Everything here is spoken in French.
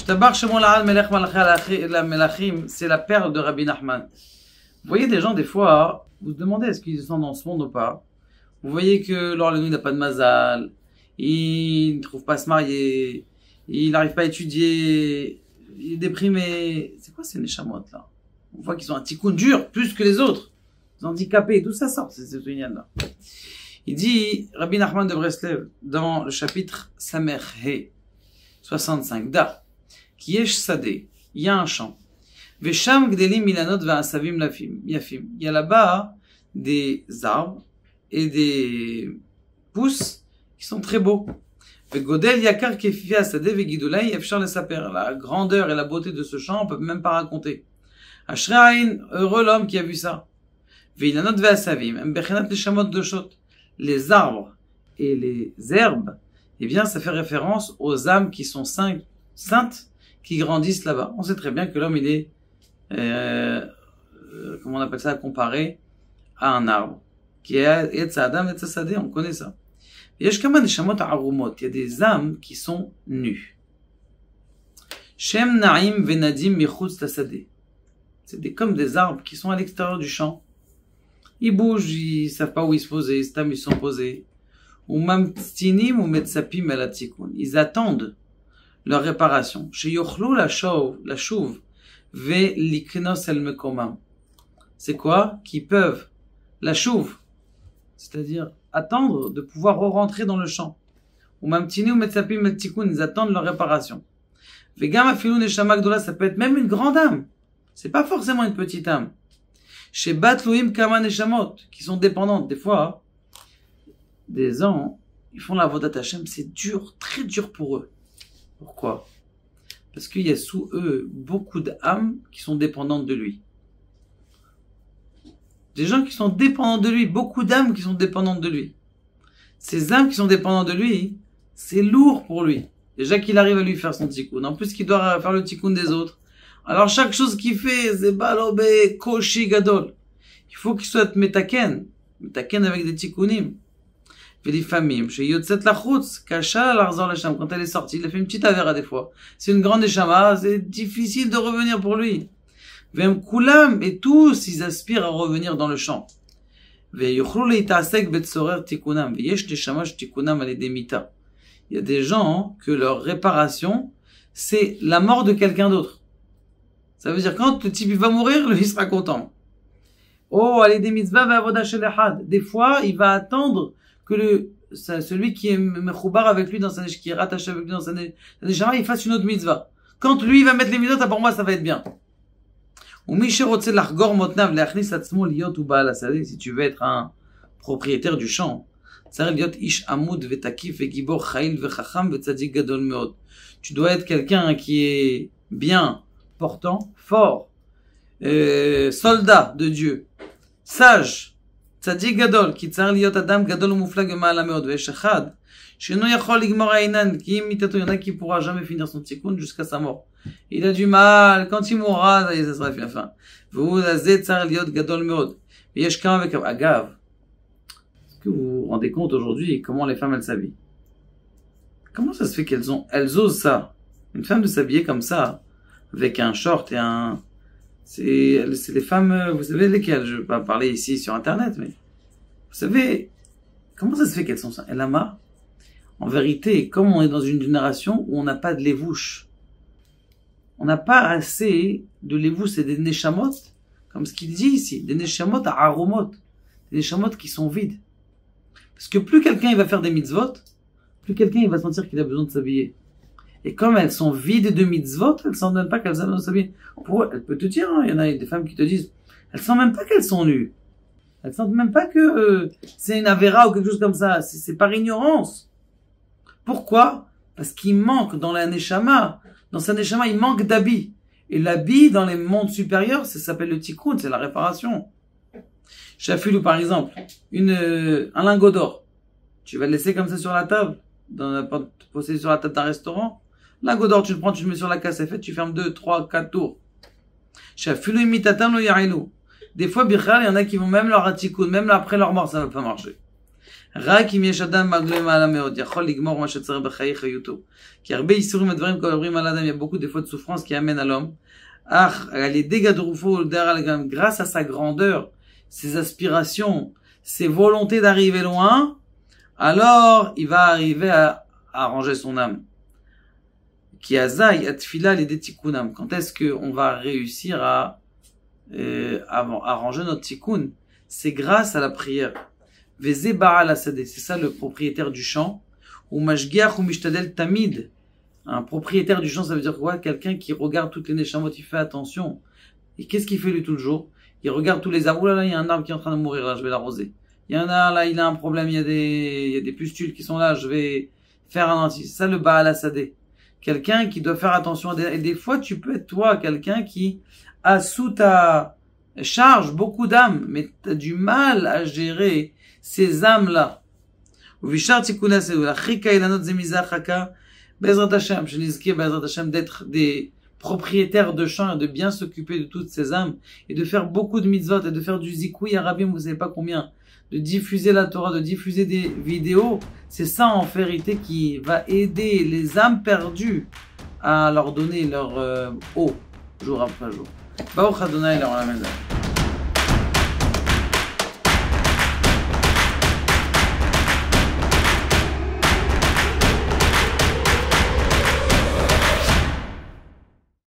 Tabar Shimon Lahal Melech Melachim, c'est la perle de Rabbi Nachman. Vous voyez des gens, des fois, vous vous demandez est-ce qu'ils sont dans ce monde ou pas. Vous voyez que Laure Lenou n'a pas de mazal, il ne trouve pas à se marier, il n'arrive pas à étudier, il est déprimé. C'est quoi ces neshamot là? On voit qu'ils ont un tikkun dur, plus que les autres. Ils sont handicapés, tout ça sort, c'est ce là. Il dit, Rabbi Nachman de Breslev, dans le chapitre Samer He, 65, Da, Kiyesh Sadeh, il y a un champ. Vesham Gdelim Milanot Va'asavim Yafim. Il y a là-bas des arbres et des pousses qui sont très beaux. Vegodel Yakar Kefifi Asadeh Vegidulai Efshar Lesaper. La grandeur et la beauté de ce champ, on peut même pas raconter. Ashrein, heureux l'homme qui a vu ça. Veilanot Va'asavim, Mbechenat Neshamot Doshot. Les arbres et les herbes, eh bien, ça fait référence aux âmes qui sont saintes, qui grandissent là-bas. On sait très bien que l'homme, il est, comment on appelle ça, comparé à un arbre. Qui est Etza Adam, Etza Sadeh, on connaît ça. Il y a des âmes qui sont nues. Shem Naim Venadim Michutz Tasadeh. C'est comme des arbres qui sont à l'extérieur du champ. Ils bougent, ils savent pas où ils se poser, ils sont posés. Ou mamtinim ou metsapim el atikun. Ils attendent leur réparation. Chez yochlu la chouve, ve liknos el mekomam. C'est quoi? Qui peuvent la chouve, c'est-à-dire attendre de pouvoir rentrer dans le champ. Ou mamtinim ou metsapim el tikun, ils attendent leur réparation. Vegam afilu neshama gdola, ça peut être même une grande âme. C'est pas forcément une petite âme. Chez Batlouim Kama Neshamot, qui sont dépendantes. Des fois, des gens, ils font la Avodat Hashem, c'est dur, très dur pour eux. Pourquoi? Parce qu'il y a sous eux beaucoup d'âmes qui sont dépendantes de lui. Des gens qui sont dépendants de lui, beaucoup d'âmes qui sont dépendantes de lui. Ces âmes qui sont dépendantes de lui, c'est lourd pour lui. Déjà qu'il arrive à lui faire son tikkun. En plus qu'il doit faire le tikkun des autres. Alors chaque chose qu'il fait, c'est balobé, koshi gadol. Il faut qu'il soit metaken avec des tikkunim. Et les familles, chez Yotzet Lachutz, Kasha Larzor Lacham, quand elle est sortie, il a fait une petite avera des fois. C'est une grande échama, c'est difficile de revenir pour lui. Vem Kulam, et tous, ils aspirent à revenir dans le champ. Ve Yochlu Leitasek Betsorer Tikkunam, Veyesh Neshamash Tikkunam Aledemita. Il y a des gens que leur réparation, c'est la mort de quelqu'un d'autre. Ça veut dire quand le type il va mourir, lui il sera content. Oh, allez des mitzvahs va avodah shel echad. Des fois, il va attendre que celui qui est mechoubar avec lui dans sa qui est rattaché avec lui dans sa neshama, il fasse une autre mitzvah. Quand lui il va mettre les mitzvahs, pour moi ça va être bien. Ou misherotze lachgor motnav leachnis atzmo liot u baal hasadeh. Si tu veux être un propriétaire du champ, tzarich liot ish amud vetakif vegibor chayil vechacham vetzadik gadol meod. Tu dois être quelqu'un qui est bien portant, fort, soldat de Dieu, sage, tzadik gadol, ki tzar liot adam gadol umuflag ma'ala meod, ve'esh echad, sheno yachol ligmor ha'enan, ki imitato, il y en a qui pourra jamais finir son tikkun jusqu'à sa mort. Il a du mal, quand il mourra, ça sera la fin. Ve'u lazeh tzar liot gadol meod, ve'esh kam avec agav. Est-ce que vous vous rendez compte aujourd'hui comment les femmes elles s'habillent? Comment ça se fait qu'elles osent ça? Une femme de s'habiller comme ça, avec un short et un... C'est les femmes, vous savez lesquelles? Je ne vais pas parler ici sur Internet, mais... Vous savez, comment ça se fait qu'elles sont ça? Elle a marre. En vérité, comme on est dans une génération où on n'a pas de lévouche, on n'a pas assez de lévouche et des neshamot, comme ce qu'il dit ici, des neshamot à aromot, des neshamot qui sont vides. Parce que plus quelqu'un il va faire des mitzvot, plus quelqu'un il va sentir qu'il a besoin de s'habiller. Et comme elles sont vides de mitzvot, elles ne sentent même pas qu'elles ont besoin de s'habiller. Pour eux, elle peut te dire, hein, il y en a des femmes qui te disent, elles sentent même pas qu'elles sont nues. Elles sentent même pas que c'est une avéra ou quelque chose comme ça. C'est par ignorance. Pourquoi? Parce qu'il manque dans la neshama, dans sa neshama, il manque d'habits. Et l'habit dans les mondes supérieurs, ça s'appelle le tikkun, c'est la réparation. Chafilou, par exemple, un lingot d'or. Tu vas le laisser comme ça sur la table, posé sur la table d'un restaurant. Lingot d'or, tu le prends, tu le mets sur la cassette, tu fermes 2, 3, 4 tours. Chafilou imitatam lo ya'ilu. Des fois, bichal, il y en a qui vont même leur atikoun, même après leur mort, ça va pas marcher. רק אם יש אדם מעגלי מעלה מאוד, יכול לגמור מה שצריך בחיי חיותו. כי הרבה איסורים הדברים מדברים על האדם, il y a beaucoup de fois de souffrance qui amènent à l'homme. Les dégâts de Roufo, grâce à sa grandeur, ses aspirations, ses volontés d'arriver loin, alors il va arriver à arranger son âme. Qui azaï atfila les détikunam. Quand est-ce qu'on va réussir à arranger notre tikkun? C'est grâce à la prière. Veze ba'al asadeh, c'est ça le propriétaire du champ. Ou mashgiach ou mishtadel tamid. Un propriétaire du champ, ça veut dire quoi? Quelqu'un qui regarde toutes les neshamot, il fait attention. Et qu'est-ce qu'il fait lui tout le jour? Il regarde tous les arbres. Oh là là, il y a un arbre qui est en train de mourir, là, je vais l'arroser. Il y en a là, il a un problème, il y a des pustules qui sont là, je vais faire un anti. C'est ça le ba'al asadeh. Quelqu'un qui doit faire attention. Et des fois, tu peux être toi, quelqu'un qui a sous ta charge beaucoup d'âmes, mais tu as du mal à gérer ces âmes-là. D'être des propriétaires de champs et de bien s'occuper de toutes ces âmes et de faire beaucoup de mitzvot et de faire du zikoui arabim, vous savez pas combien, de diffuser la Torah, de diffuser des vidéos, c'est ça en vérité qui va aider les âmes perdues à leur donner leur eau jour après jour. Baruch Adonai l'olam.